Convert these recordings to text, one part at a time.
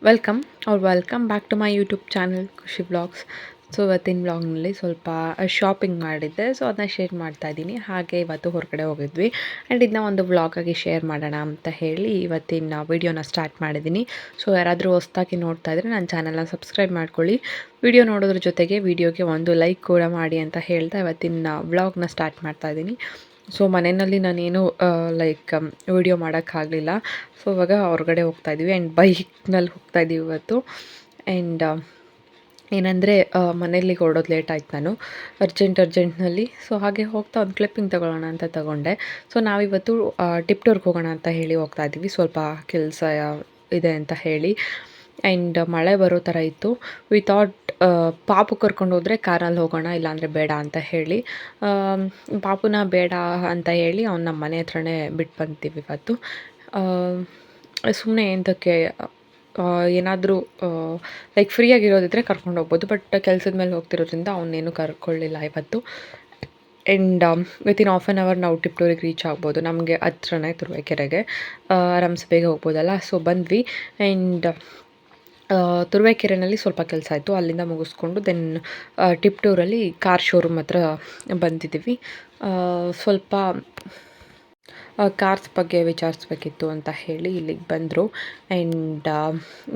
Welcome back to my YouTube channel Khushi vlogs. So ಇವತ್ತಿನ ವ್ಲಾಗ್ನಲ್ಲಿ ಸ್ವಲ್ಪ ಶಾಪಿಂಗ್ ಮಾಡಿದ್ದೆ, ಸೊ ಅದನ್ನ ಶೇರ್ ಮಾಡ್ತಾ ಇದ್ದೀನಿ. ಹಾಗೆ ಇವತ್ತು ಹೊರಗಡೆ ಹೋಗಿದ್ವಿ ಆ್ಯಂಡ್ ಇದನ್ನ ಒಂದು ವ್ಲಾಗಾಗಿ ಶೇರ್ ಮಾಡೋಣ ಅಂತ ಹೇಳಿ ಇವತ್ತಿನ ವೀಡಿಯೋನ ಸ್ಟಾರ್ಟ್ ಮಾಡಿದ್ದೀನಿ. ಸೊ ಯಾರಾದರೂ ಹೊಸ್ದಾಗಿ ನೋಡ್ತಾ ಇದ್ದರೆ ನನ್ನ ಚಾನಲ್ನ ಸಬ್ಸ್ಕ್ರೈಬ್ ಮಾಡ್ಕೊಳ್ಳಿ. ವಿಡಿಯೋ ನೋಡೋದ್ರ ಜೊತೆಗೆ ವಿಡಿಯೋಗೆ ಒಂದು ಲೈಕ್ ಕೂಡ ಮಾಡಿ ಅಂತ ಹೇಳ್ತಾ ಇವತ್ತಿನ ವ್ಲಾಗ್ನ ಸ್ಟಾರ್ಟ್ ಮಾಡ್ತಾ ಇದ್ದೀನಿ. ಸೊ ಮನೆಯಲ್ಲಿ ನಾನೇನು ವಿಡಿಯೋ ಮಾಡೋಕ್ಕಾಗಲಿಲ್ಲ. ಸೊ ಇವಾಗ ಹೊರಗಡೆ ಹೋಗ್ತಾಯಿದ್ವಿ ಆ್ಯಂಡ್ ಬೈಕ್ನಲ್ಲಿ ಹೋಗ್ತಾಯಿದ್ದೀವಿ ಇವತ್ತು. ಆ್ಯಂಡ್ ಏನಂದರೆ ಮನೆಯಲ್ಲಿ ಹೊರಡೋದು ಲೇಟ್ ಆಯ್ತು, ನಾನು ಅರ್ಜೆಂಟ್ನಲ್ಲಿ. ಸೊ ಹಾಗೆ ಹೋಗ್ತಾ ಒಂದು ಕ್ಲಿಪ್ಪಿಂಗ್ ತೊಗೊಳ್ಳೋಣ ಅಂತ ತೊಗೊಂಡೆ. ಸೊ ನಾವಿವತ್ತು ಟಿಪ್ಟೂರ್ಗೆ ಹೋಗೋಣ ಅಂತ ಹೇಳಿ ಹೋಗ್ತಾಯಿದ್ದೀವಿ, ಸ್ವಲ್ಪ ಕೆಲಸ ಇದೆ ಅಂತ ಹೇಳಿ. ಆ್ಯಂಡ್ ಮಳೆ ಬರೋ ಥರ ಇತ್ತು. ವಿ ಥಾಟ್ ಪಾಪು ಕರ್ಕೊಂಡು ಹೋದರೆ ಕಾರಲ್ಲಿ ಹೋಗೋಣ, ಇಲ್ಲಾಂದರೆ ಬೇಡ ಅಂತ ಹೇಳಿ ಪಾಪುನ ಬೇಡ ಅಂತ ಹೇಳಿ ಅವ್ನು ನಮ್ಮ ಮನೆ ಹತ್ರನೇ ಬಿಟ್ಟು ಬಂತೀವಿ ಇವತ್ತು. ಸುಮ್ಮನೆ ಎಂತಕ್ಕೆ ಏನಾದರೂ ಫ್ರೀಯಾಗಿರೋದಿದ್ರೆ ಕರ್ಕೊಂಡು ಹೋಗ್ಬೋದು, ಬಟ್ ಕೆಲಸದ ಮೇಲೆ ಹೋಗ್ತಿರೋದ್ರಿಂದ ಅವನ್ನೇನು ಕರ್ಕೊಳ್ಳಿಲ್ಲ ಇವತ್ತು. And within half an hour ನಾವು ಟಿಪ್ಟೂರಿಗೆ ರೀಚ್ ಆಗ್ಬೋದು. ನಮಗೆ ಹತ್ರನೇ ತುರುವೇಕೆರೆಗೆ, ಆರಾಮ್ಸೆ ಬೇಗ ಹೋಗ್ಬೋದಲ್ಲ. ಸೊ ಬಂದ್ವಿ ಆ್ಯಂಡ್ ತುರುವೇಕೆರೆಯಲ್ಲಿ ಸ್ವಲ್ಪ ಕೆಲಸ ಆಯಿತು, ಅಲ್ಲಿಂದ ಮುಗಿಸ್ಕೊಂಡು ದೆನ್ ಟಿಪ್ಟೂರಲ್ಲಿ ಕಾರ್ ಶೋರೂಮ್ ಹತ್ರ ಬಂದಿದ್ದೀವಿ. ಸ್ವಲ್ಪ ಕಾರ್ಸ್ ಬಗ್ಗೆ ವಿಚಾರಿಸ್ಬೇಕಿತ್ತು ಅಂತ ಹೇಳಿ ಇಲ್ಲಿಗೆ ಬಂದರು. ಆ್ಯಂಡ್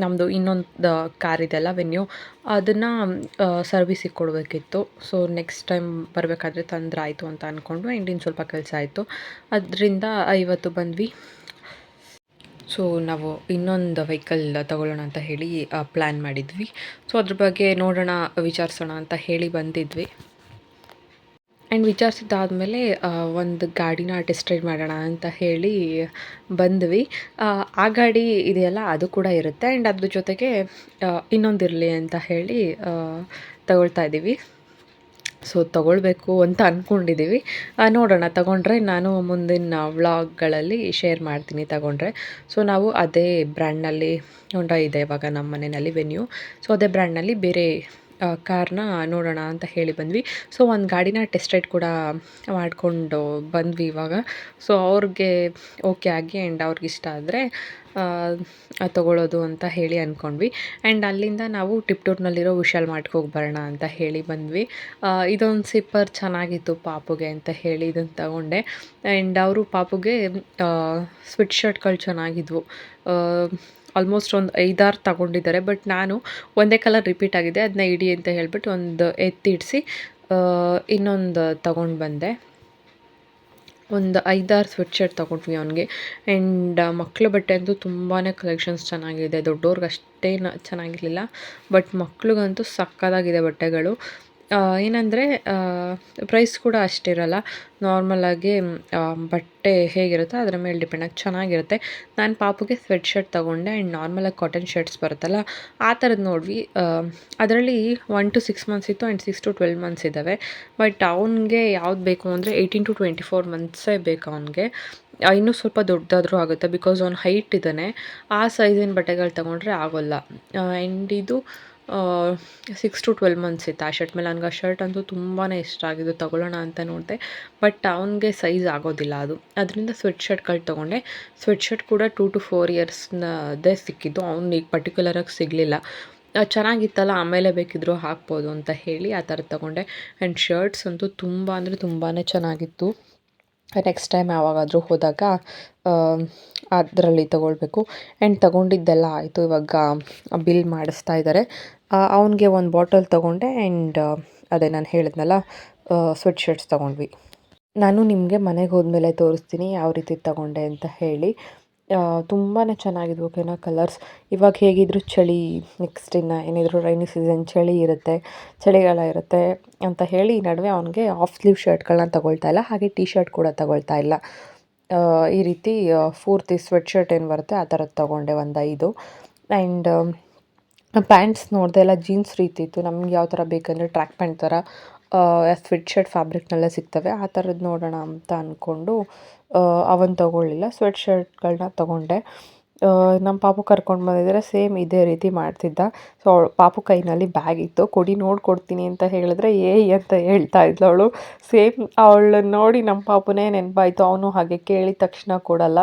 ನಮ್ಮದು ಇನ್ನೊಂದು ಕಾರ್ ಇದೆಯಲ್ಲ ವೆನ್ಯೂ, ಅದನ್ನು ಸರ್ವಿಸಿಗೆ ಕೊಡಬೇಕಿತ್ತು. ಸೊ ನೆಕ್ಸ್ಟ್ ಟೈಮ್ ಬರಬೇಕಾದ್ರೆ ತೊಂದರೆ ಆಯಿತು ಅಂತ ಅಂದ್ಕೊಂಡು ಆ್ಯಂಡ್ ಇನ್ನು ಸ್ವಲ್ಪ ಕೆಲಸ ಆಯಿತು, ಅದರಿಂದ ಇವತ್ತು ಬಂದ್ವಿ. ಸೊ ನಾವು ಇನ್ನೊಂದು ವೆಹಿಕಲ್ ತೊಗೊಳ್ಳೋಣ ಅಂತ ಹೇಳಿ ಪ್ಲ್ಯಾನ್ ಮಾಡಿದ್ವಿ. ಸೊ ಅದ್ರ ಬಗ್ಗೆ ನೋಡೋಣ, ವಿಚಾರಿಸೋಣ ಅಂತ ಹೇಳಿ ಬಂದಿದ್ವಿ. ಆ್ಯಂಡ್ ವಿಚಾರಿಸಿದ್ದಾದಮೇಲೆ ಒಂದು ಗಾಡಿನ ಟೆಸ್ಟ್ ರೈಡ್ ಮಾಡೋಣ ಅಂತ ಹೇಳಿ ಬಂದ್ವಿ. ಆ ಗಾಡಿ ಇದೆಯಲ್ಲ ಅದು ಕೂಡ ಇರುತ್ತೆ, ಆ್ಯಂಡ್ ಅದ್ರ ಜೊತೆಗೆ ಇನ್ನೊಂದಿರಲಿ ಅಂತ ಹೇಳಿ ತಗೊಳ್ತಾ ಇದ್ದೀವಿ. ಸೊ ತೊಗೊಳ್ಬೇಕು ಅಂತ ಅಂದ್ಕೊಂಡಿದ್ದೀವಿ, ನೋಡೋಣ. ತಗೊಂಡ್ರೆ ನಾನು ಮುಂದಿನ ವ್ಲಾಗ್ಗಳಲ್ಲಿ ಶೇರ್ ಮಾಡ್ತೀನಿ ತಗೊಂಡ್ರೆ. ಸೊ ನಾವು ಅದೇ ಬ್ರ್ಯಾಂಡ್ನಲ್ಲಿ ಹೊಂಡಾ ಇದೆ ಇವಾಗ ನಮ್ಮ ಮನೆಯಲ್ಲಿ ವೆನ್ಯೂ. ಸೊ ಅದೇ ಬ್ರ್ಯಾಂಡ್ನಲ್ಲಿ ಬೇರೆ ಕಾರ್ನ ನೋಡೋಣ ಅಂತ ಹೇಳಿ ಬಂದ್ವಿ. ಸೊ ಒಂದು ಗಾಡಿನ ಟೆಸ್ಟ್ ರೈಡ್ ಕೂಡ ಮಾಡಿಕೊಂಡು ಬಂದ್ವಿ ಇವಾಗ. ಸೊ ಅವ್ರಿಗೆ ಓಕೆ ಆಗಿ ಆ್ಯಂಡ್ ಅವ್ರಿಗಿಷ್ಟ ಆದರೆ ತೊಗೊಳ್ಳೋದು ಅಂತ ಹೇಳಿ ಅಂದ್ಕೊಂಡ್ವಿ. ಆ್ಯಂಡ್ ಅಲ್ಲಿಂದ ನಾವು ಟಿಪ್ಟೂರ್ನಲ್ಲಿರೋ ವಿಶಾಲ್ ಮಾರ್ಟ್ಗೆ ಹೋಗಿ ಬರೋಣ ಅಂತ ಹೇಳಿ ಬಂದ್ವಿ. ಇದೊಂದು ಸಿಪ್ಪರ್ ಚೆನ್ನಾಗಿತ್ತು ಪಾಪುಗೆ ಅಂತ ಹೇಳಿ ಇದನ್ನು ತಗೊಂಡೆ. ಆ್ಯಂಡ್ ಅವರು ಪಾಪುಗೆ ಸ್ವೆಟ್ ಶರ್ಟ್ಗಳು ಚೆನ್ನಾಗಿದ್ವು. ಆಲ್ಮೋಸ್ಟ್ ಒಂದು 5-6 ತಗೊಂಡಿದ್ದಾರೆ, ಬಟ್ ನಾನು ಒಂದೇ ಕಲರ್ ರಿಪೀಟ್ ಆಗಿದೆ, ಅದನ್ನ ಇಡಿ ಅಂತ ಹೇಳ್ಬಿಟ್ಟು ಒಂದು ಎತ್ತಿಡಿಸಿ ಇನ್ನೊಂದು ತೊಗೊಂಡು ಬಂದೆ. ಒಂದು 5-6 ಸ್ವೆಟ್ ಶರ್ಟ್ ತೊಗೊಂಡ್ವಿ ಅವನಿಗೆ. ಆ್ಯಂಡ್ ಮಕ್ಕಳ ಬಟ್ಟೆ ಅಂತೂ ತುಂಬಾ ಕಲೆಕ್ಷನ್ಸ್ ಚೆನ್ನಾಗಿದೆ. ದೊಡ್ಡವ್ರಿಗೆ ಅಷ್ಟೇನು ಚೆನ್ನಾಗಿರಲಿಲ್ಲ, ಬಟ್ ಮಕ್ಳಿಗಂತೂ ಸಕ್ಕತ್ತಾಗಿದೆ ಬಟ್ಟೆಗಳು. ಏನಂದರೆ ಪ್ರೈಸ್ ಕೂಡ ಅಷ್ಟಿರಲ್ಲ, ನಾರ್ಮಲಾಗಿ ಬಟ್ಟೆ ಹೇಗಿರುತ್ತೋ ಅದರ ಮೇಲೆ ಡಿಪೆಂಡಾಗಿ ಚೆನ್ನಾಗಿರುತ್ತೆ. ನಾನು ಪಾಪುಗೆ ಸ್ವೆಟ್ ಶರ್ಟ್ ತೊಗೊಂಡೆ ಆ್ಯಂಡ್ ನಾರ್ಮಲಾಗಿ ಕಾಟನ್ ಶರ್ಟ್ಸ್ ಬರುತ್ತಲ್ಲ ಆ ಥರದ್ದು ನೋಡ್ವಿ. ಅದರಲ್ಲಿ 1 to 6 ಮಂತ್ಸ್ ಇತ್ತು ಆ್ಯಂಡ್ 6 to 12 ಮಂತ್ಸ್ ಇದ್ದಾವೆ. ಬಟ್ ಅವನಿಗೆ ಯಾವ್ದು ಬೇಕು ಅಂದರೆ 18 to 24 ಮಂತ್ಸೇ ಬೇಕು ಅವನಿಗೆ. ಇನ್ನೂ ಸ್ವಲ್ಪ ದೊಡ್ಡದಾದರೂ ಆಗುತ್ತೆ, ಬಿಕಾಸ್ ಅವ್ನು ಹೈಟ್ ಇದ್ದಾನೆ. ಆ ಸೈಜಿನ ಬಟ್ಟೆಗಳು ತೊಗೊಂಡ್ರೆ ಆಗೋಲ್ಲ. ಆ್ಯಂಡ್ ಇದು 6 to 12 ಮಂತ್ಸ್ ಇತ್ತು ಆ ಶರ್ಟ್ ಮೇಲೆ. ನನಗೆ ಆ ಶರ್ಟ್ ಅಂತೂ ತುಂಬಾ ಇಷ್ಟ ಆಗಿದ್ದು, ತೊಗೊಳ್ಳೋಣ ಅಂತ ನೋಡಿದೆ, ಬಟ್ ಅವನಿಗೆ ಸೈಜ್ ಆಗೋದಿಲ್ಲ ಅದು. ಅದರಿಂದ ಸ್ವೆಟ್ ಶರ್ಟ್ಗಳು ತೊಗೊಂಡೆ. ಸ್ವೆಟ್ ಶರ್ಟ್ ಕೂಡ 2 to 4 ಇಯರ್ಸ್ನದೇ ಸಿಕ್ಕಿದ್ದು, ಅವ್ನಿಗೆ ಪರ್ಟಿಕ್ಯುಲರಾಗಿ ಸಿಗಲಿಲ್ಲ. ಚೆನ್ನಾಗಿತ್ತಲ್ಲ, ಆಮೇಲೆ ಬೇಕಿದ್ದರೂ ಹಾಕ್ಬೋದು ಅಂತ ಹೇಳಿ ಆ ಥರದ್ದು ತೊಗೊಂಡೆ. ಆ್ಯಂಡ್ ಶರ್ಟ್ಸ್ ಅಂತೂ ತುಂಬ ಅಂದರೆ ತುಂಬಾ ಚೆನ್ನಾಗಿತ್ತು. ನೆಕ್ಸ್ಟ್ ಟೈಮ್ ಯಾವಾಗಾದರೂ ಹೋದಾಗ ಅದರಲ್ಲಿ ತೊಗೊಳ್ಬೇಕು. ಆ್ಯಂಡ್ ತೊಗೊಂಡಿದ್ದೆಲ್ಲ ಆಯಿತು, ಇವಾಗ ಬಿಲ್ ಮಾಡಿಸ್ತಾ ಇದ್ದಾರೆ. ಅವನಿಗೆ ಒಂದು ಬಾಟಲ್ ತೊಗೊಂಡೆ ಆ್ಯಂಡ್ ಅದೇ ನಾನು ಹೇಳಿದ್ನಲ್ಲ ಸ್ವೆಟ್ ಶರ್ಟ್ಸ್ ತೊಗೊಂಡ್ವಿ. ನಾನು ನಿಮಗೆ ಮನೆಗೆ ಹೋದ್ಮೇಲೆ ತೋರಿಸ್ತೀನಿ ಯಾವ ರೀತಿ ತೊಗೊಂಡೆ ಅಂತ ಹೇಳಿ. ತುಂಬಾ ಚೆನ್ನಾಗಿದ್ವು ಓಕೆನಾ ಕಲರ್ಸ್. ಇವಾಗ ಹೇಗಿದ್ರು ಚಳಿ, ನೆಕ್ಸ್ಟ್ ಇನ್ನು ಏನಿದ್ರು ರೈನಿ ಸೀಸನ್, ಚಳಿ ಇರುತ್ತೆ, ಚಳಿಗಾಲ ಇರುತ್ತೆ ಅಂತ ಹೇಳಿ ಈ ನಡುವೆ ಅವನಿಗೆ ಆಫ್ ಸ್ಲೀವ್ ಶರ್ಟ್ಗಳನ್ನ ತೊಗೊಳ್ತಾ ಇಲ್ಲ, ಹಾಗೆ ಟೀ ಶರ್ಟ್ ಕೂಡ ತೊಗೊಳ್ತಾ ಇಲ್ಲ. ಈ ರೀತಿ ಪೂರ್ತಿ ಸ್ವೆಟ್ ಶರ್ಟ್ ಏನು ಬರುತ್ತೆ ಆ ಥರದ್ದು ತೊಗೊಂಡೆ ಒಂದು 5. ಆ್ಯಂಡ್ ಪ್ಯಾಂಟ್ಸ್ ನೋಡಿದೆ ಎಲ್ಲ ಜೀನ್ಸ್ ರೀತಿ ಇತ್ತು. ನಮ್ಗೆ ಯಾವ ಥರ ಬೇಕಂದರೆ ಟ್ರ್ಯಾಕ್ ಪ್ಯಾಂಟ್ ಥರ ಸ್ವೆಟ್ ಶರ್ಟ್ ಫ್ಯಾಬ್ರಿಕ್ನಲ್ಲೇ ಸಿಗ್ತವೆ, ಆ ಥರದ್ದು ನೋಡೋಣ ಅಂತ ಅಂದ್ಕೊಂಡು ಅವನ್ನ ತೊಗೊಳ್ಳಿಲ್ಲ, ಸ್ವೆಟ್ ಶರ್ಟ್ಗಳನ್ನ ತೊಗೊಂಡೆ. ನಮ್ಮ ಪಾಪು ಕರ್ಕೊಂಡು ಬಂದಿದ್ದಾರೆ, ಸೇಮ್ ಇದೇ ರೀತಿ ಮಾಡ್ತಿದ್ದ. ಸೊ ಪಾಪು ಕೈನಲ್ಲಿ ಬ್ಯಾಗ್ ಇತ್ತು, ಕೊಡಿ ನೋಡ್ಕೊಡ್ತೀನಿ ಅಂತ ಹೇಳಿದ್ರೆ ಏಯ್ ಅಂತ ಹೇಳ್ತಾ ಇದ್ಲು ಅವಳು. ಸೇಮ್ ಅವಳನ್ನ ನೋಡಿ ನಮ್ಮ ಪಾಪುನೇ ನೆನಪಾಯಿತು, ಅವನು ಹಾಗೆ ಕೇಳಿದ ತಕ್ಷಣ ಕೊಡಲ್ಲ.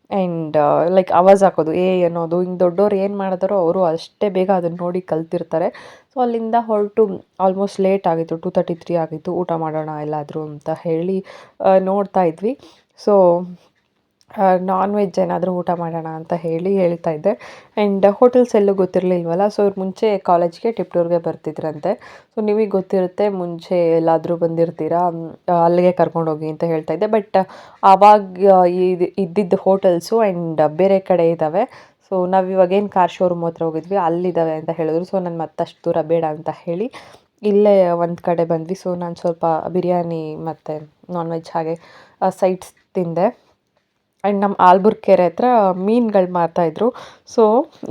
ಆ್ಯಂಡ್ ಲೈಕ್ ಆವಾಜ್ ಹಾಕೋದು ಅನ್ನೋದು, ಹಿಂಗೆ ದೊಡ್ಡೋರು ಏನು ಮಾಡಿದಾರೋ ಅವರು ಅಷ್ಟೇ ಬೇಗ ಅದನ್ನು ನೋಡಿ ಕಲ್ತಿರ್ತಾರೆ. ಸೊ ಅಲ್ಲಿಂದ ಹೊರಟು ಆಲ್ಮೋಸ್ಟ್ ಲೇಟ್ ಆಗಿತ್ತು, 2:33 ಆಗಿತ್ತು. ಊಟ ಮಾಡೋಣ ಎಲ್ಲಾದರೂ ಅಂತ ಹೇಳಿ ನೋಡ್ತಾ ಇದ್ವಿ. ಸೊ ನಾನ್ ವೆಜ್ ಏನಾದರೂ ಊಟ ಮಾಡೋಣ ಅಂತ ಹೇಳ್ತಾ ಇದ್ದೆ. ಆ್ಯಂಡ್ ಹೋಟೆಲ್ಸ್ ಎಲ್ಲೂ ಗೊತ್ತಿರಲಿಲ್ವಲ್ಲ, ಸೊ ಇವ್ರು ಮುಂಚೆ ಕಾಲೇಜ್ಗೆ ಟಿಪ್ಟೂರ್ಗೆ ಬರ್ತಿದ್ರಂತೆ. ಸೊ ನಿಮಗೆ ಗೊತ್ತಿರುತ್ತೆ, ಮುಂಚೆ ಎಲ್ಲಾದರೂ ಬಂದಿರ್ತೀರಾ, ಅಲ್ಲಿಗೆ ಕರ್ಕೊಂಡೋಗಿ ಅಂತ ಹೇಳ್ತಾ ಇದ್ದೆ. ಬಟ್ ಆವಾಗ ಇದ್ದಿದ್ದು ಹೋಟೆಲ್ಸು ಆ್ಯಂಡ್ ಬೇರೆ ಕಡೆ ಇದ್ದಾವೆ. ಸೊ ನಾವು ಇವಾಗೇನು ಕಾರ್ ಶೋರೂಮ್ ಹತ್ರ ಹೋಗಿದ್ವಿ ಅಲ್ಲಿದ್ದಾವೆ ಅಂತ ಹೇಳಿದ್ರು. ಸೊ ನಾನು ಮತ್ತಷ್ಟು ದೂರ ಬೇಡ ಅಂತ ಹೇಳಿ ಇಲ್ಲೇ ಒಂದು ಕಡೆ ಬಂದ್ವಿ. ಸೊ ನಾನು ಸ್ವಲ್ಪ ಬಿರಿಯಾನಿ ಮತ್ತು ನಾನ್ ವೆಜ್ ಹಾಗೆ ಸೈಡ್ಸ್ ತಿಂದೆ. ಆ್ಯಂಡ್ ನಮ್ಮ ಆಲ್ಬುರ್ಗ್ ಕೆರೆ ಹತ್ರ ಮೀನುಗಳು ಮಾರ್ತಾಯಿದ್ರು. ಸೊ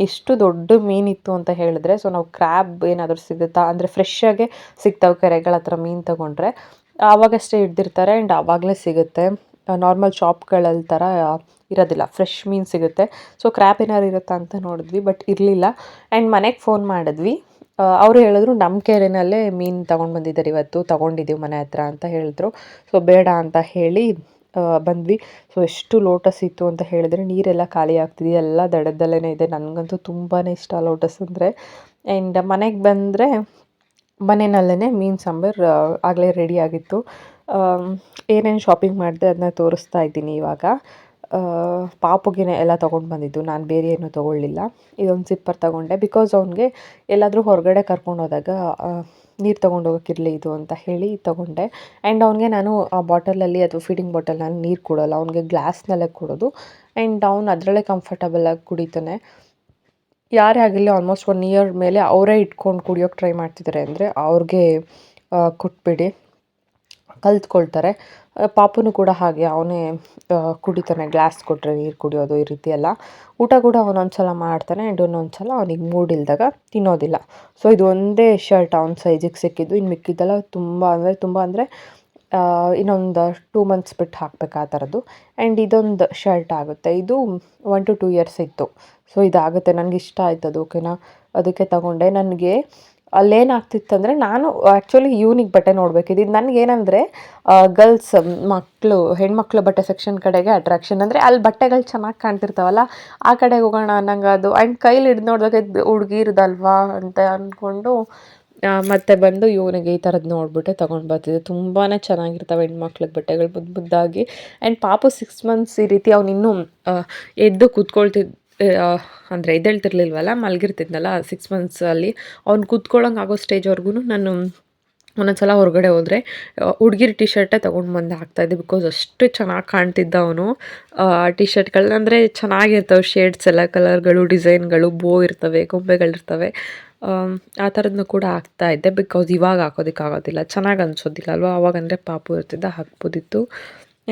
ಎಷ್ಟು ದೊಡ್ಡ ಮೀನಿತ್ತು ಅಂತ ಹೇಳಿದ್ರೆ, ಸೊ ನಾವು ಕ್ರ್ಯಾಬ್ ಏನಾದರೂ ಸಿಗುತ್ತಾ ಅಂದರೆ ಫ್ರೆಶ್ಶಾಗೆ ಸಿಗ್ತಾವೆ ಕೆರೆಗಳ ಹತ್ರ ಮೀನು ತೊಗೊಂಡ್ರೆ, ಆವಾಗಷ್ಟೇ ಹಿಡ್ದಿರ್ತಾರೆ ಆ್ಯಂಡ್ ಆವಾಗಲೇ ಸಿಗುತ್ತೆ. ನಾರ್ಮಲ್ ಶಾಪ್ಗಳಲ್ಲಿ ಥರ ಇರೋದಿಲ್ಲ, ಫ್ರೆಶ್ ಮೀನು ಸಿಗುತ್ತೆ. ಸೊ ಕ್ರ್ಯಾಬ್ ಏನಾದ್ರು ಇರುತ್ತಾ ಅಂತ ನೋಡಿದ್ವಿ, ಬಟ್ ಇರಲಿಲ್ಲ. ಆ್ಯಂಡ್ ಮನೆಗೆ ಫೋನ್ ಮಾಡಿದ್ವಿ. ಅವರು ಹೇಳಿದ್ರು ನಮ್ಮ ಕೆರೆನಲ್ಲೇ ಮೀನು ತೊಗೊಂಡು ಬಂದಿದ್ದಾರೆ, ಇವತ್ತು ತೊಗೊಂಡಿದ್ದೀವಿ ಮನೆ ಹತ್ರ ಅಂತ ಹೇಳಿದ್ರು. ಸೊ ಬೇಡ ಅಂತ ಹೇಳಿ ಬಂದ್ವಿ. ಸೊ ಎಷ್ಟು ಲೋಟಸ್ ಇತ್ತು ಅಂತ ಹೇಳಿದ್ರೆ ನೀರೆಲ್ಲ ಖಾಲಿ ಆಗ್ತಿದೆ, ಎಲ್ಲ ದಡದಲ್ಲೇ ಇದೆ. ನನಗಂತೂ ತುಂಬಾ ಇಷ್ಟ ಲೋಟಸ್ ಅಂದರೆ. ಆ್ಯಂಡ್ ಮನೆಗೆ ಬಂದರೆ ಮನೆಯಲ್ಲೇ ಮೀನು ಸಾಂಬಾರು ಆಗಲೇ ರೆಡಿಯಾಗಿತ್ತು. ಏನೇನು ಶಾಪಿಂಗ್ ಮಾಡಿದೆ ಅದನ್ನ ತೋರಿಸ್ತಾ ಇದ್ದೀನಿ ಇವಾಗ. ಪಾಪುಗೆ ಎಲ್ಲ ತೊಗೊಂಡು ಬಂದಿದ್ದು, ನಾನು ಬೇರೆ ಏನೂ ತೊಗೊಳ್ಳಿಲ್ಲ. ಇದೊಂದು ಸಿಪ್ಪರ್ ತೊಗೊಂಡೆ, ಬಿಕಾಸ್ ಅವ್ನಿಗೆ ಎಲ್ಲಾದರೂ ಹೊರಗಡೆ ಕರ್ಕೊಂಡೋದಾಗ ನೀರು ತೊಗೊಂಡೋಗೋಕ್ಕಿರಲಿ ಇದು ಅಂತ ಹೇಳಿ ತೊಗೊಂಡೆ. ಆ್ಯಂಡ್ ಅವ್ನಿಗೆ ನಾನು ಆ ಬಾಟಲಲ್ಲಿ ಅಥವಾ ಫೀಡಿಂಗ್ ಬಾಟಲ್ನಲ್ಲಿ ನೀರು ಕೊಡೋಲ್ಲ, ಅವ್ನಿಗೆ ಗ್ಲಾಸ್ನಲ್ಲೇ ಕೊಡೋದು. ಆ್ಯಂಡ್ ಅವ್ನು ಅದರಲ್ಲೇ ಕಂಫರ್ಟಬಲಾಗಿ ಕುಡಿತಾನೆ. ಯಾರೇ ಆಗಿರಲಿ ಆಲ್ಮೋಸ್ಟ್ 1 ಇಯರ್ ಮೇಲೆ ಅವರೇ ಇಟ್ಕೊಂಡು ಕುಡಿಯೋಕ್ಕೆ ಟ್ರೈ ಮಾಡ್ತಿದ್ದಾರೆ ಅಂದರೆ ಅವ್ರಿಗೆ ಕೊಟ್ಬಿಡಿ, ಕಲ್ತ್ಕೊಳ್ತಾರೆ. ಪಾಪುನು ಕೂಡ ಹಾಗೆ, ಅವನೇ ಕುಡಿತಾನೆ, ಗ್ಲಾಸ್ ಕೊಟ್ಟರೆ ನೀರು ಕುಡಿಯೋದು ಈ ರೀತಿ ಎಲ್ಲ. ಊಟ ಕೂಡ ಅವನೊಂದು ಸಲ ಮಾಡ್ತಾನೆ ಆ್ಯಂಡ್ ಇನ್ನೊಂದು ಸಲ ಅವನಿಗೆ ಮೂಡ್ ಇಲ್ದಾಗ ತಿನ್ನೋದಿಲ್ಲ. ಸೊ ಇದು ಒಂದೇ ಶರ್ಟ್ ಅವ್ನ ಸೈಜಿಗೆ ಸಿಕ್ಕಿದ್ದು. ಇನ್ನು ಮಿಕ್ಕಿದ್ದೆಲ್ಲ ತುಂಬ ಅಂದರೆ ಇನ್ನೊಂದು 2 ಮಂತ್ಸ್ ಬಿಟ್ಟು ಹಾಕಬೇಕು ಆ ಥರದ್ದು. ಆ್ಯಂಡ್ ಇದೊಂದು ಶರ್ಟ್ ಆಗುತ್ತೆ, ಇದು 1 to 2 ಇಯರ್ಸ್ ಇತ್ತು. ಸೊ ಇದಾಗುತ್ತೆ, ನನಗೆ ಇಷ್ಟ ಆಯ್ತು ಅದು, ಓಕೆನಾ, ಅದಕ್ಕೆ ತಗೊಂಡೆ. ನನಗೆ ಅಲ್ಲೇನಾಗ್ತಿತ್ತಂದರೆ, ನಾನು ಆ್ಯಕ್ಚುಲಿ ಯೂನಿಕ್ ಬಟ್ಟೆ ನೋಡಬೇಕಿದ್ದು. ನನಗೇನಂದರೆ ಗರ್ಲ್ಸ್ ಹೆಣ್ಮಕ್ಳು ಬಟ್ಟೆ ಸೆಕ್ಷನ್ ಕಡೆಗೆ ಅಟ್ರಾಕ್ಷನ್. ಅಂದರೆ ಅಲ್ಲಿ ಬಟ್ಟೆಗಳು ಚೆನ್ನಾಗಿ ಕಾಣ್ತಿರ್ತಾವಲ್ಲ, ಆ ಕಡೆಗೆ ಹೋಗೋಣ ಅನ್ನಂಗೆ ಅದು. ಆ್ಯಂಡ್ ಕೈಲಿ ಹಿಡ್ದು ನೋಡಿದಾಗ ಹುಡುಗಿರ್ದಲ್ವಾ ಅಂತ ಅಂದ್ಕೊಂಡು ಮತ್ತೆ ಬಂದು ಇವನಿಗೆ ಈ ಥರದ್ದು ನೋಡಿಬಿಟ್ಟೆ ತೊಗೊಂಡು ಬರ್ತಿದ್ದೆ. ತುಂಬಾ ಚೆನ್ನಾಗಿರ್ತವೆ ಹೆಣ್ಮಕ್ಳಿಗೆ ಬಟ್ಟೆಗಳು, ಮುದ್ದಾಗಿ. ಆ್ಯಂಡ್ ಪಾಪು 6 ಮಂತ್ಸ್ ಈ ರೀತಿ ಅವನಿನ್ನೂ ಎದ್ದು ಅಂದರೆ ಎದ್ದೇಳ್ತಿರ್ಲಿಲ್ವಲ್ಲ, ಮಲಗಿರ್ತಿದ್ನಲ್ಲ 6 ಮಂತ್ಸಲ್ಲಿ. ಅವ್ನು ಕೂತ್ಕೊಳ್ಳೋಂಗೆ ಆಗೋ ಸ್ಟೇಜ್ವರೆಗೂ ನಾನು ಒಂದೊಂದು ಸಲ ಹೊರಗಡೆ ಹೋದರೆ ಹುಡ್ಗಿರ್ ಟಿ ಶರ್ಟೇ ತೊಗೊಂಡು ಬಂದು ಹಾಕ್ತಾಯಿದ್ದೆ, ಬಿಕಾಸ್ ಅಷ್ಟು ಚೆನ್ನಾಗಿ ಕಾಣ್ತಿದ್ದ ಅವನು. ಟಿ ಶರ್ಟ್ಗಳನ್ನ ಅಂದರೆ ಚೆನ್ನಾಗಿರ್ತವೆ, ಶೇಡ್ಸ್ ಎಲ್ಲ, ಕಲರ್ಗಳು, ಡಿಸೈನ್ಗಳು, ಬೋ ಇರ್ತವೆ, ಗೊಂಬೆಗಳಿರ್ತವೆ, ಆ ಥರದನ್ನು ಕೂಡ ಹಾಕ್ತಾಯಿದ್ದೆ. ಬಿಕಾಸ್ ಇವಾಗ ಹಾಕೋದಕ್ಕಾಗೋದಿಲ್ಲ, ಚೆನ್ನಾಗಿ ಅನಿಸೋದಿಲ್ಲ ಅಲ್ವಾ. ಅವಾಗಂದರೆ ಪಾಪು ಇರ್ತಿದ್ದ, ಹಾಕ್ಬೋದಿತ್ತು.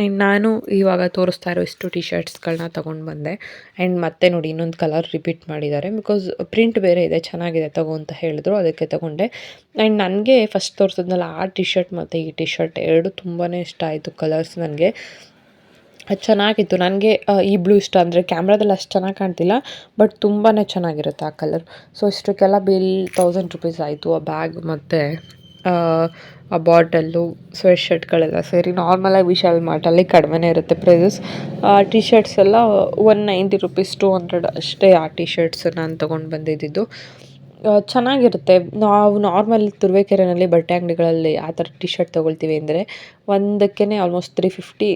ಆ್ಯಂಡ್ ನಾನು ಇವಾಗ ತೋರಿಸ್ತಾ ಇರೋ ಇಷ್ಟು ಟಿ ಶರ್ಟ್ಸ್ಗಳನ್ನ ತೊಗೊಂಡು ಬಂದೆ. ಆ್ಯಂಡ್ ಮತ್ತೆ ನೋಡಿ ಇನ್ನೊಂದು ಕಲರ್ ರಿಪೀಟ್ ಮಾಡಿದ್ದಾರೆ, ಬಿಕಾಸ್ ಪ್ರಿಂಟ್ ಬೇರೆ ಇದೆ, ಚೆನ್ನಾಗಿದೆ ತಗೋ ಅಂತ ಹೇಳಿದ್ರು, ಅದಕ್ಕೆ ತೊಗೊಂಡೆ. ಆ್ಯಂಡ್ ನನಗೆ ಫಸ್ಟ್ ತೋರಿಸಿದ್ನಲ್ಲ ಆ ಟಿ ಶರ್ಟ್ ಮತ್ತು ಈ ಟಿ ಶರ್ಟ್ ಎರಡು ತುಂಬಾ ಇಷ್ಟ ಆಯಿತು ಕಲರ್ಸ್ ನನಗೆ. ಅದು ಚೆನ್ನಾಗಿತ್ತು. ನನಗೆ ಈ ಬ್ಲೂ ಇಷ್ಟ, ಅಂದರೆ ಕ್ಯಾಮ್ರಾದಲ್ಲಿ ಅಷ್ಟು ಚೆನ್ನಾಗಿ ಕಾಣ್ತಿಲ್ಲ, ಬಟ್ ತುಂಬಾ ಚೆನ್ನಾಗಿರುತ್ತೆ ಆ ಕಲರ್. ಸೊ ಇಷ್ಟಕ್ಕೆಲ್ಲ ಬಿಲ್ 1000 ರೂಪೀಸ್ ಆಯಿತು. ಆ ಬ್ಯಾಗ್ ಮತ್ತು ಆ ಬಾಟಲ್ಲು, ಸ್ವೆಟ್ ಶರ್ಟ್ಗಳೆಲ್ಲ ಸೇರಿ. ನಾರ್ಮಲಾಗಿ ವಿಶಾಲ್ ಮಾರ್ಟಲ್ಲಿ ಕಡಿಮೆನೇ ಇರುತ್ತೆ ಪ್ರೈಸಸ್. ಟಿ ಶರ್ಟ್ಸ್ ಎಲ್ಲ 190 ರೂಪೀಸ್, 200 ಅಷ್ಟೇ ಆ ಟಿ ಶರ್ಟ್ಸ್ ನಾನು ತೊಗೊಂಡು ಬಂದಿದ್ದು. ಚೆನ್ನಾಗಿರುತ್ತೆ. ನಾವು ನಾರ್ಮಲ್ ತುರುವೇಕೆರೆಯಲ್ಲಿ ಬಟ್ಟೆ ಅಂಗಡಿಗಳಲ್ಲಿ ಆ ಥರ ಟಿ ಶರ್ಟ್ ತೊಗೊಳ್ತೀವಿ ಅಂದರೆ ಒಂದಕ್ಕೇ ಆಲ್ಮೋಸ್ಟ್ 350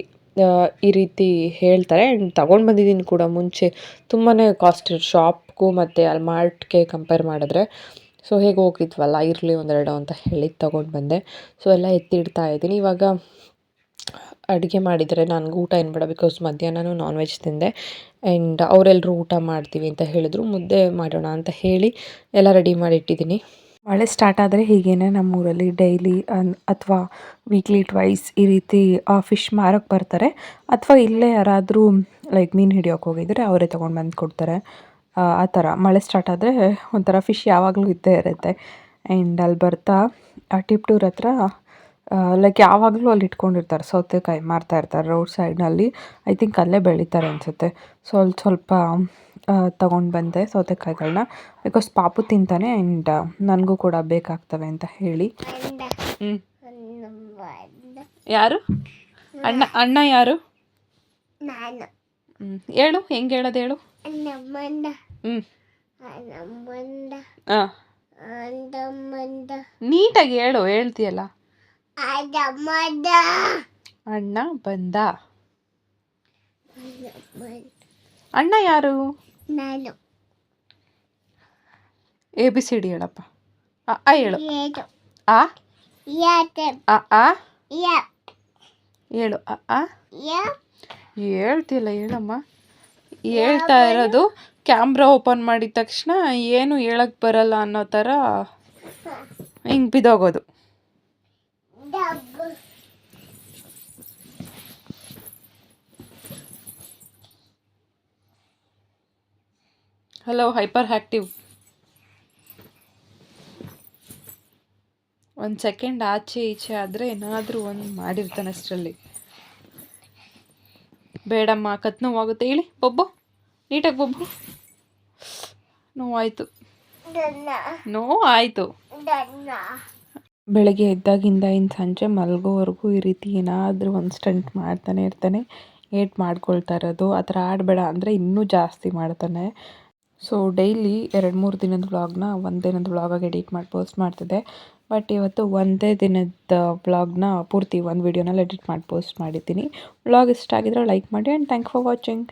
ಈ ರೀತಿ ಹೇಳ್ತಾರೆ. ಆ್ಯಂಡ್ ತೊಗೊಂಡು ಬಂದಿದ್ದೀನಿ ಕೂಡ ಮುಂಚೆ, ತುಂಬಾ ಕಾಸ್ಟ್ ಶಾಪ್ಗೂ ಮತ್ತು ಅಲ್ಲಿ ಮಾರ್ಟ್ಗೆ ಕಂಪೇರ್ ಮಾಡಿದ್ರೆ. ಸೊ ಹೇಗೆ ಹೋಗಿದ್ವಲ್ಲ, ಇರಲಿ ಒಂದೆರಡು ಅಂತ ಹೇಳಿ ತೊಗೊಂಡು ಬಂದೆ. ಸೊ ಎಲ್ಲ ಎತ್ತಿಡ್ತಾ ಇದ್ದೀನಿ. ಇವಾಗ ಅಡುಗೆ ಮಾಡಿದರೆ ನನಗೆ ಊಟ ಏನು ಬೇಡ, ಬಿಕಾಸ್ ಮಧ್ಯಾಹ್ನನೂ ನಾನ್ ವೆಜ್ ತಿಂದೆ. ಆ್ಯಂಡ್ ಅವರೆಲ್ಲರೂ ಊಟ ಮಾಡ್ತೀವಿ ಅಂತ ಹೇಳಿದ್ರು, ಮುದ್ದೆ ಮಾಡೋಣ ಅಂತ ಹೇಳಿ ಎಲ್ಲ ರೆಡಿ ಮಾಡಿ ಇಟ್ಟಿದ್ದೀನಿ. ಮಳೆ ಸ್ಟಾರ್ಟ್ ಆದರೆ ಹೀಗೇನೆ ನಮ್ಮೂರಲ್ಲಿ ಡೈಲಿ ಅಥವಾ ವೀಕ್ಲಿ ಟ್ವೈಸ್ ಈ ರೀತಿ ಫಿಶ್ ಮಾರೋಕ್ಕೆ ಬರ್ತಾರೆ, ಅಥವಾ ಇಲ್ಲೇ ಯಾರಾದರೂ ಲೈಕ್ ಮೀನು ಹಿಡಿಯೋಕ್ಕೆ ಹೋಗಿದ್ರೆ ಅವರೇ ತೊಗೊಂಡು ಬಂದು ಕೊಡ್ತಾರೆ. ಆ ಥರ ಮಳೆ ಸ್ಟಾರ್ಟ್ ಆದರೆ ಒಂಥರ ಫಿಶ್ ಯಾವಾಗಲೂ ಇದ್ದೇ ಇರುತ್ತೆ. ಆ್ಯಂಡ್ ಅಲ್ಲಿ ಬರ್ತಾ ಟಿಪ್ಟೂರ್ ಹತ್ರ ಲೈಕ್ ಯಾವಾಗಲೂ ಅಲ್ಲಿ ಇಟ್ಕೊಂಡಿರ್ತಾರೆ, ಸೌತೆಕಾಯಿ ಮಾರ್ತಾಯಿರ್ತಾರೆ ರೋಡ್ ಸೈಡ್ನಲ್ಲಿ. ಐ ಥಿಂಕ್ ಅಲ್ಲೇ ಬೆಳೀತಾರೆ ಅನಿಸುತ್ತೆ. ಸೊ ಅಲ್ಲಿ ಸ್ವಲ್ಪ ತೊಗೊಂಡು ಬಂದೆ ಸೌತೆಕಾಯಿಗಳನ್ನ, ಬಿಕಾಸ್ ಪಾಪು ತಿಂತಾನೆ ಆ್ಯಂಡ್ ನನಗೂ ಕೂಡ ಬೇಕಾಗ್ತವೆ ಅಂತ ಹೇಳಿ. ಯಾರು ಅಣ್ಣ ಯಾರು? ಹೇಳು ಹೆಂಗೆ ಹೇಳೋದು ಹೇಳು. ನೀಟಾಗಿ ಹೇಳು, ಹೇಳ್ತೀಯಲ್ಲ. ಅಣ್ಣ ಬಂದ. ಅಣ್ಣ ಯಾರು? ನಾನು. ABCD ಹೇಳಪ್ಪ. ಅ ಹೇಳು. ಆ ಹೇಳು. ಹೇಳ್ತಿಲ್ಲ, ಹೇಳಮ್ಮ. ಹೇಳ್ತಾ ಇರೋದು ಕ್ಯಾಮ್ರಾ ಓಪನ್ ಮಾಡಿದ ತಕ್ಷಣ ಏನು ಹೇಳಕ್ಕೆ ಬರಲ್ಲ ಅನ್ನೋ ಥರ ಹಿಂಗೆ ಬಿದ್ದೋಗೋದು. Hello hyperactive. 1 ಸೆಕೆಂಡ್ ಆಚೆ ಈಚೆ ಆದರೆ ಏನಾದರೂ ಒಂದು ಮಾಡಿರ್ತಾನೆ ಅಷ್ಟರಲ್ಲಿ. ಬೇಡಮ್ಮ, ಕತ್ತು ನೋವಾಗುತ್ತೆ. ಹೇಳಿ ಬೊಬ್ಬು, ನೀಟಾಗಿ ಬೊಬ್ಬು. ನೋವಾಯಿತು. ಬೆಳಗ್ಗೆ ಎದ್ದಾಗಿಂದ ಇನ್ನು ಸಂಜೆ ಮಲಗೋವರೆಗೂ ಈ ರೀತಿ ಏನಾದರೂ ಒಂದು ಸ್ಟಂಟ್ ಮಾಡ್ತಾನೆ ಇರ್ತಾನೆ. ಏಟ್ ಮಾಡ್ಕೊಳ್ತಾ ಇರೋದು, ಆ ಥರ ಆಡಬೇಡ ಅಂದರೆ ಇನ್ನೂ ಜಾಸ್ತಿ ಮಾಡ್ತಾನೆ. ಸೊ ಡೈಲಿ 2-3 ದಿನದ ವ್ಲಾಗ್ನ ಒಂದೇ ದಿನದ ವ್ಲಾಗಾಗಿ ಎಡಿಟ್ ಮಾಡಿ ಪೋಸ್ಟ್ ಮಾಡ್ತಿದ್ದೆ. ಬಟ್ ಇವತ್ತು ಒಂದೇ ದಿನದ ವ್ಲಾಗ್ನ ಪೂರ್ತಿ ಒಂದು ವೀಡಿಯೋನಲ್ಲಿ ಎಡಿಟ್ ಮಾಡಿ ಪೋಸ್ಟ್ ಮಾಡಿದ್ದೀನಿ. ವ್ಲಾಗ್ ಇಷ್ಟ ಆಗಿದ್ರೆ ಲೈಕ್ ಮಾಡಿ ಆ್ಯಂಡ್ ಥ್ಯಾಂಕ್ ಫಾರ್ ವಾಚಿಂಗ್.